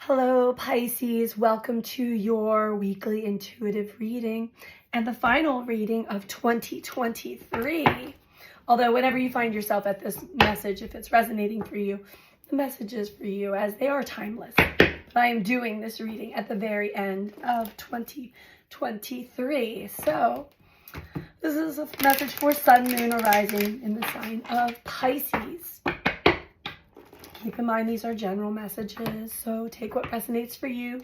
Hello, Pisces. Welcome to your weekly intuitive reading and the final reading of 2023. Although whenever you find yourself at this message, if it's resonating for you, the message is for you as they are timeless. But I am doing this reading at the very end of 2023. So this is a message for Sun, Moon, or Rising in the sign of Pisces. Keep in mind, these are general messages, so take what resonates for you,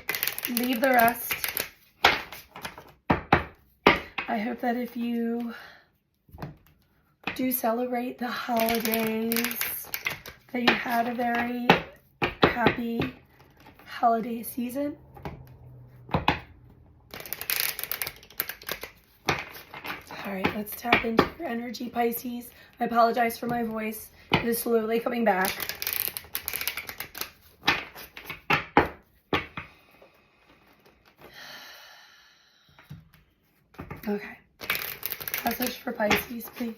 leave the rest. I hope that if you do celebrate the holidays, that you had a very happy holiday season. All right, let's tap into your energy, Pisces. I apologize for my voice. It is slowly coming back. Okay, message for Pisces, please.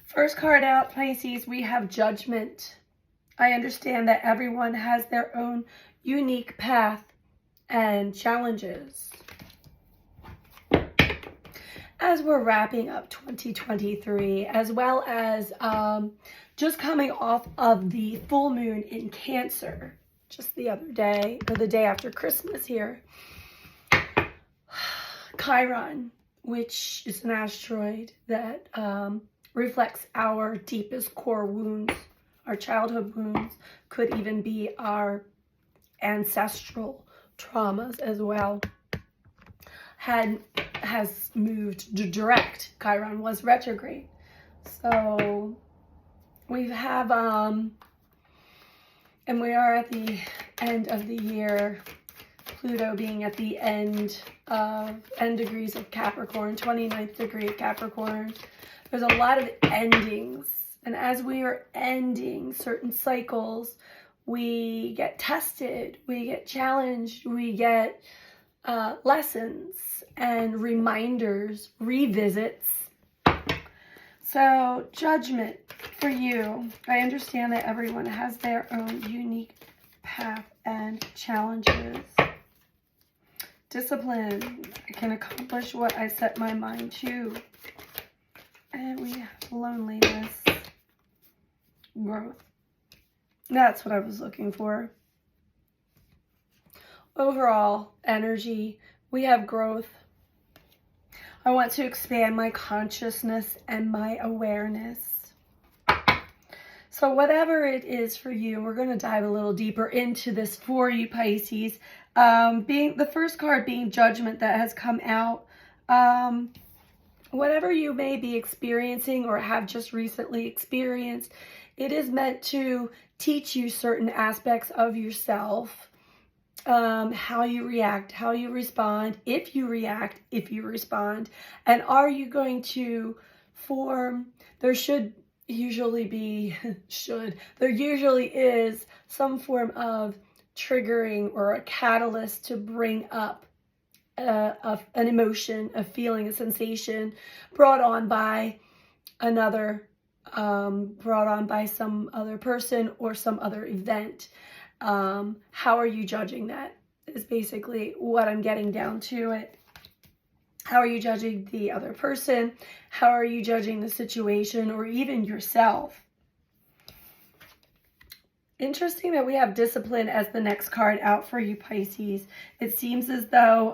First card out, Pisces, we have Judgment. I understand that everyone has their own unique path and challenges. As we're wrapping up 2023, as well as just coming off of the full moon in Cancer, just the other day, or the day after Christmas here, Chiron, which is an asteroid that reflects our deepest core wounds, our childhood wounds, could even be our ancestral traumas as well, has moved direct. Chiron was retrograde. So we have, and we are at the end of the year, Pluto being at the end degrees of Capricorn, 29th degree of Capricorn. There's a lot of endings, and as we are ending certain cycles, we get tested, we get challenged, we get lessons and reminders, revisits. So, Judgment for you. I understand that everyone has their own unique path and challenges. Discipline. I can accomplish what I set my mind to. And we have loneliness, growth. That's what I was looking for. Overall energy, we have growth. I want to expand my consciousness and my awareness. So whatever it is for you, we're going to dive a little deeper into this for you, Pisces. Being the first card being Judgment that has come out. Whatever you may be experiencing or have just recently experienced, it is meant to teach you certain aspects of yourself, how you react, how you respond, if you react, if you respond, and are you going to form, there usually is some form of triggering or a catalyst to bring up an emotion, a feeling, a sensation brought on by another, brought on by some other person or some other event. How are you judging that is basically what I'm getting down to it. How are you judging the other person? How are you judging the situation or even yourself? Interesting that we have Discipline as the next card out for you, Pisces. It seems as though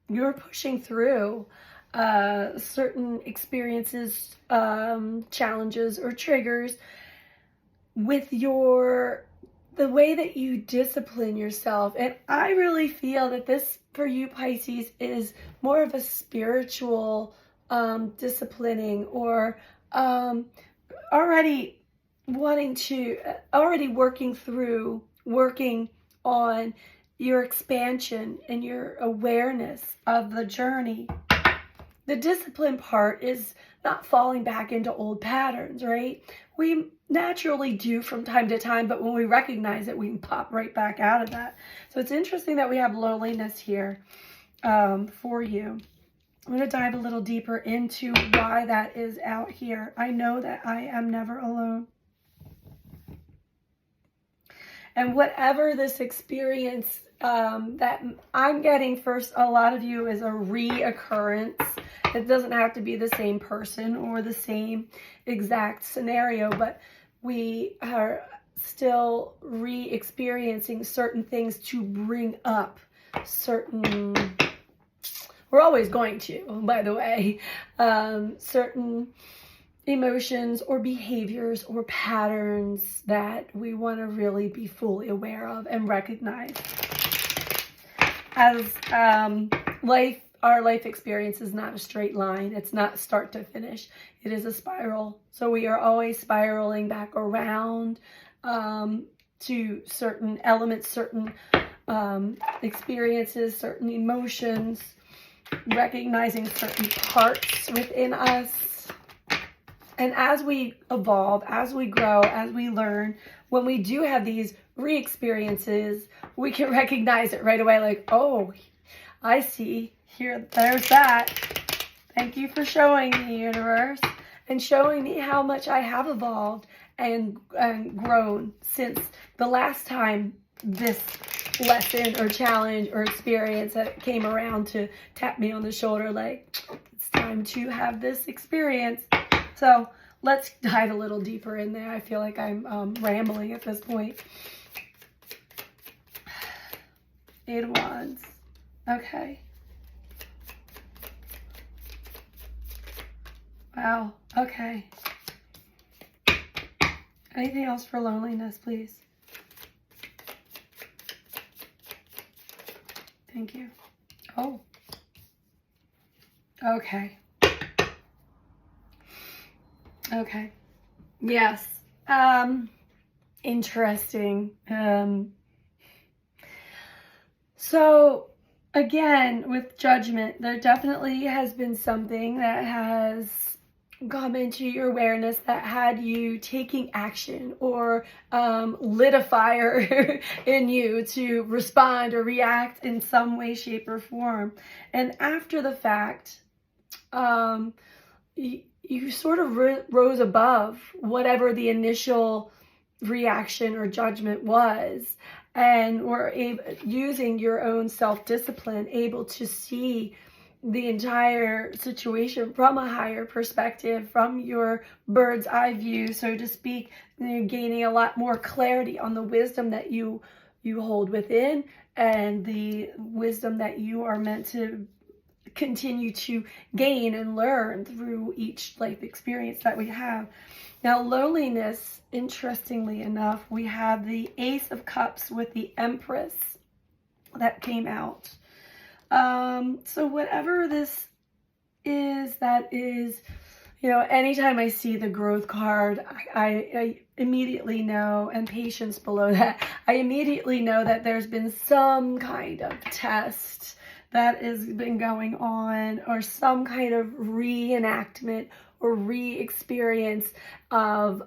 you're pushing through certain experiences, challenges, or triggers with the way that you discipline yourself. And I really feel that this, for you, Pisces, is more of a spiritual disciplining or already working on your expansion and your awareness of the journey the discipline part is not falling back into old patterns, right? We naturally do from time to time, but when we recognize it, we can pop right back out of that. So it's interesting that we have loneliness here for you. I'm going to dive a little deeper into why that is out here. I know that I am never alone. And whatever this experience that I'm getting first, a lot of you, is a reoccurrence. It doesn't have to be the same person or the same exact scenario, but we are still re-experiencing certain things to bring up certain, we're always going to, by the way, certain emotions or behaviors or patterns that we want to really be fully aware of and recognize. As our life experience is not a straight line. It's not start to finish. It is a spiral. So we are always spiraling back around to certain elements, certain experiences, certain emotions, recognizing certain parts within us. And as we evolve, as we grow, as we learn, when we do have these re-experiences, we can recognize it right away, like, oh, I see, here, there's that. Thank you for showing me, universe, and showing me how much I have evolved and grown since the last time this lesson or challenge or experience that came around to tap me on the shoulder, like, it's time to have this experience. So let's dive a little deeper in there. I feel like I'm rambling at this point. 8 of Wands. Okay. Wow. Okay. Anything else for loneliness, please? Thank you. Oh. Okay. Okay. Yes. Interesting. So again, with judgment, there definitely has been something that has come into your awareness that had you taking action or lit a fire in you to respond or react in some way, shape, or form. And after the fact, you sort of rose above whatever the initial reaction or judgment was, and were using your own self-discipline, able to see the entire situation from a higher perspective, from your bird's eye view, so to speak. You're gaining a lot more clarity on the wisdom that you hold within, and the wisdom that you are meant to continue to gain and learn through each life experience that we have. Now, loneliness, interestingly enough, we have the Ace of Cups with the Empress that came out. So whatever this is, that is, you know, anytime I see the growth card, I immediately know, and patience below that, I immediately know that there's been some kind of test that has been going on, or some kind of reenactment or re-experience of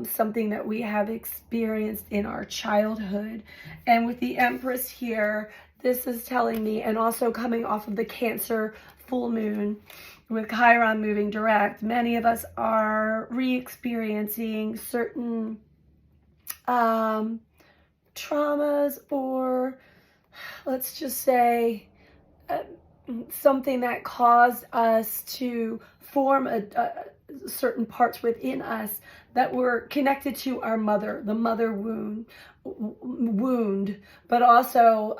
something that we have experienced in our childhood. And with the Empress here, this is telling me, and also coming off of the Cancer full moon, with Chiron moving direct, many of us are re-experiencing certain traumas, or let's just say something that caused us to form certain parts within us that were connected to our mother, the mother wound, but also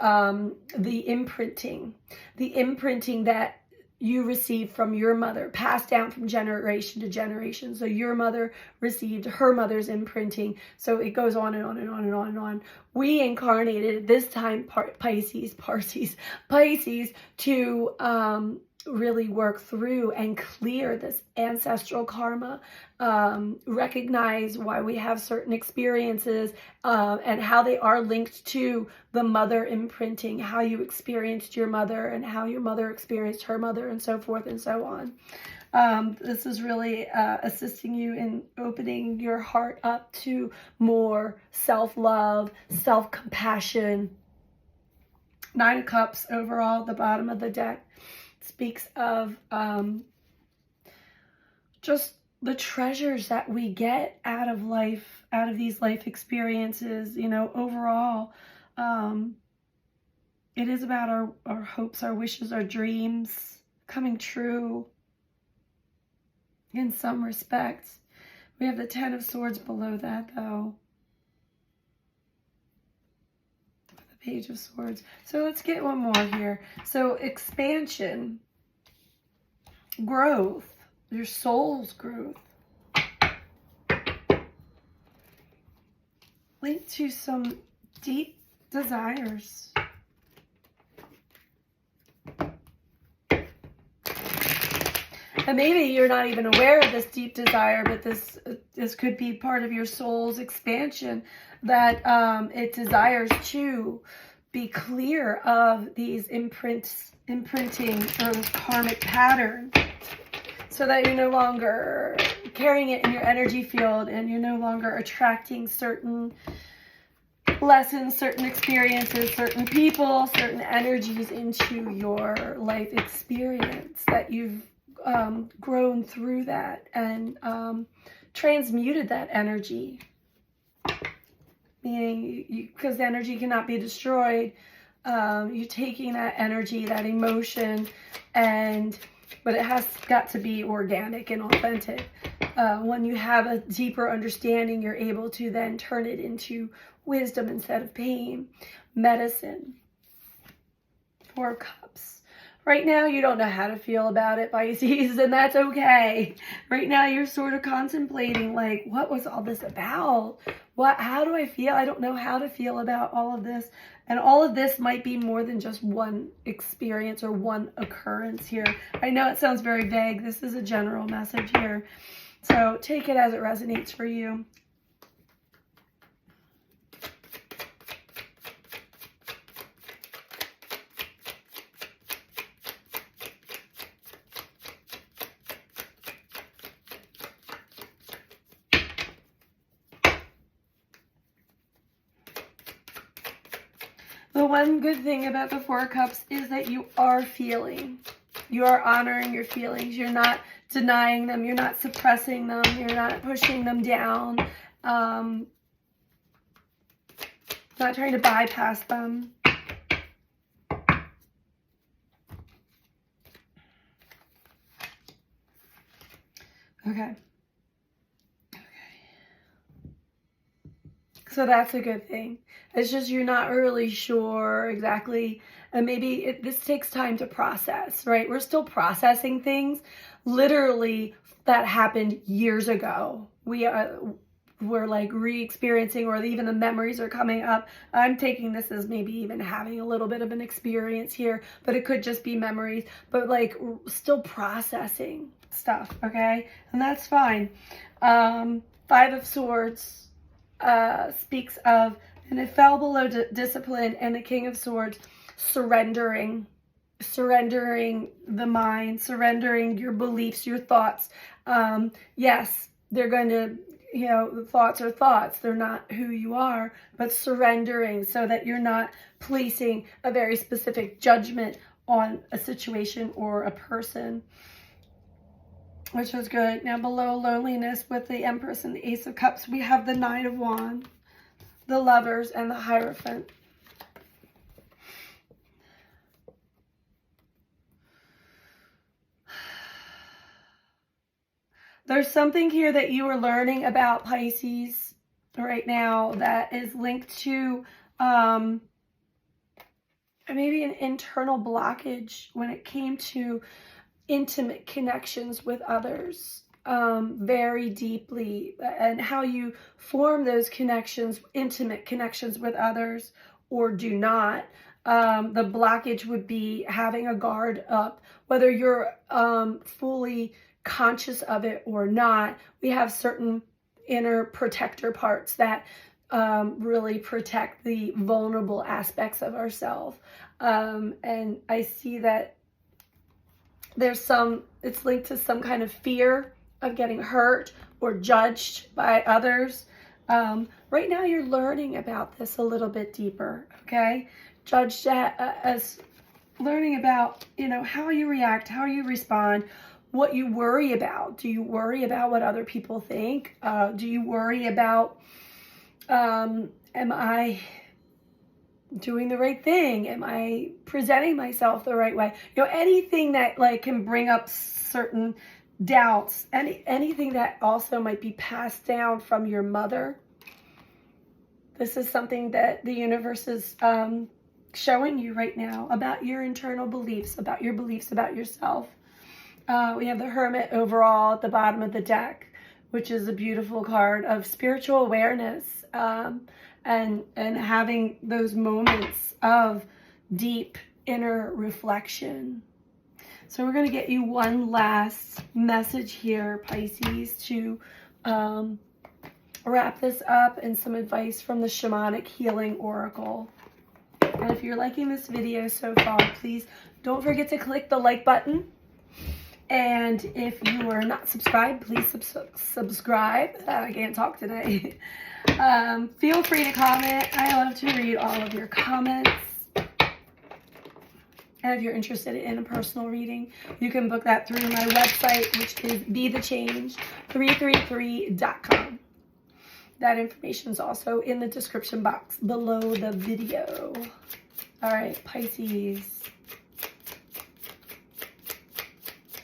the imprinting that you received from your mother, passed down from generation to generation. So your mother received her mother's imprinting. So it goes on and on and on and on and on. We incarnated this time Pisces to really work through and clear this ancestral karma, recognize why we have certain experiences, and how they are linked to the mother imprinting, how you experienced your mother and how your mother experienced her mother, and so forth and so on. This is really assisting you in opening your heart up to more self-love, self-compassion. 9 of Cups overall, the bottom of the deck, speaks of just the treasures that we get out of life, out of these life experiences. You know, overall, it is about our hopes, our wishes, our dreams coming true in some respects. We have the 10 of Swords below that, though. The Page of Swords. So let's get one more here. So expansion, growth, your soul's growth, linked to some deep desires. And maybe you're not even aware of this deep desire, but this could be part of your soul's expansion, that it desires to be clear of these imprinting or this karmic pattern, so that you're no longer carrying it in your energy field, and you're no longer attracting certain lessons, certain experiences, certain people, certain energies into your life experience, that you've grown through that and transmuted that energy. Meaning, because energy cannot be destroyed, you're taking that energy, that emotion, but it has got to be organic and authentic. When you have a deeper understanding, you're able to then turn it into wisdom instead of pain. Medicine. 4 of Cups. Right now, you don't know how to feel about it, Pisces, and that's okay. Right now, you're sort of contemplating, like, what was all this about? How do I feel? I don't know how to feel about all of this. And all of this might be more than just one experience or one occurrence here. I know it sounds very vague. This is a general message here. So take it as it resonates for you. The one good thing about the 4 of Cups is that you are feeling. You are honoring your feelings. You're not denying them. You're not suppressing them. You're not pushing them down. Not trying to bypass them. Okay. So that's a good thing. It's just you're not really sure exactly, and maybe this takes time to process, right? We're still processing things literally that happened years ago. We're like re-experiencing, or even the memories are coming up. I'm taking this as maybe even having a little bit of an experience here, but it could just be memories, but like still processing stuff, okay? And that's fine. 5 of Swords speaks of, and it fell below discipline, and the King of Swords, surrendering the mind, surrendering your beliefs, your thoughts. Yes, they're going to, the thoughts are thoughts. They're not who you are, but surrendering so that you're not placing a very specific judgment on a situation or a person, which is good. Now below loneliness with the Empress and the Ace of Cups, we have the 9 of Wands, the Lovers, and the Hierophant. There's something here that you are learning about, Pisces, right now that is linked to maybe an internal blockage when it came to intimate connections with others, very deeply, and how you form those connections, intimate connections with others, or do not. the blockage would be having a guard up, whether you're fully conscious of it or not. We have certain inner protector parts that really protect the vulnerable aspects of ourselves. And I see that there's it's linked to some kind of fear of getting hurt or judged by others. Right now you're learning about this a little bit deeper, okay? Judged as learning about, how you react, how you respond, what you worry about. Do you worry about what other people think? Do you worry about, am I doing the right thing? Am I presenting myself the right way? Anything that can bring up certain doubts, anything that also might be passed down from your mother. This is something that the universe is showing you right now about your internal beliefs, about your beliefs about yourself. We have the Hermit overall at the bottom of the deck, which is a beautiful card of spiritual awareness, and having those moments of deep inner reflection. So we're going to get you one last message here, Pisces, to wrap this up, and some advice from the Shamanic Healing Oracle. And if you're liking this video so far, please don't forget to click the like button. And if you are not subscribed, please subscribe. I can't talk today. Feel free to comment. I love to read all of your comments. And if you're interested in a personal reading, you can book that through my website, which is BeTheChange333.com. That information is also in the description box below the video. All right, Pisces.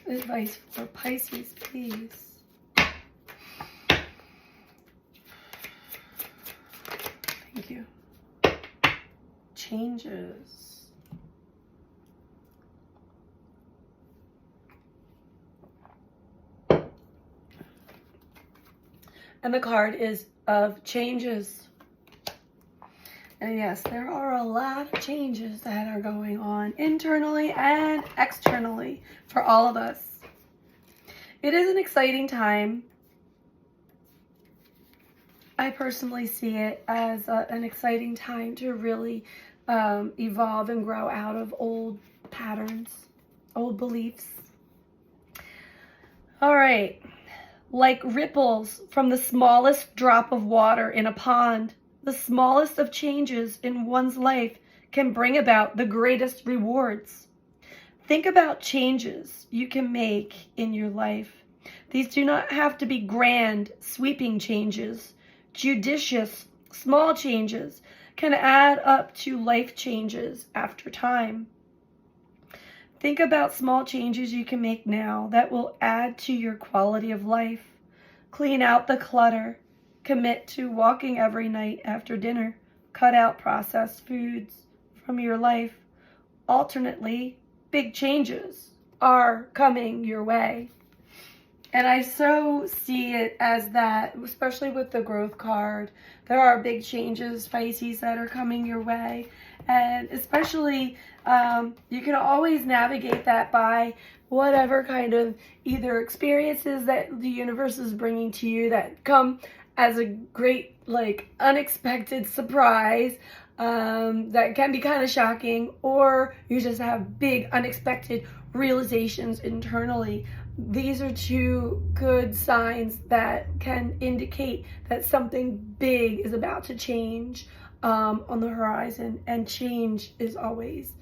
Advice for Pisces, please. Thank you. Changes. And the card is of changes. And yes, there are a lot of changes that are going on internally and externally for all of us. It is an exciting time. I personally see it as an exciting time to really evolve and grow out of old patterns, old beliefs. All right. Like ripples from the smallest drop of water in a pond, the smallest of changes in one's life can bring about the greatest rewards. Think about changes you can make in your life. These do not have to be grand, sweeping changes. Judicious, small changes can add up to life changes after time. Think about small changes you can make now that will add to your quality of life. Clean out the clutter. Commit to walking every night after dinner. Cut out processed foods from your life. Alternately, big changes are coming your way. And I so see it as that, especially with the growth card. There are big changes, Pisces, that are coming your way. And especially, you can always navigate that by whatever kind of either experiences that the universe is bringing to you that come as a great, unexpected surprise, that can be kind of shocking, or you just have big, unexpected realizations internally. These are two good signs that can indicate that something big is about to change on the horizon, and change is always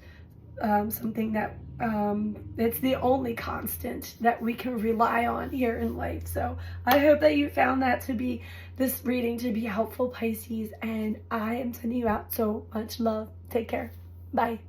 something that it's the only constant that we can rely on here in life. So I hope that you found this reading to be helpful, Pisces, and I am sending you out so much love. Take care. Bye.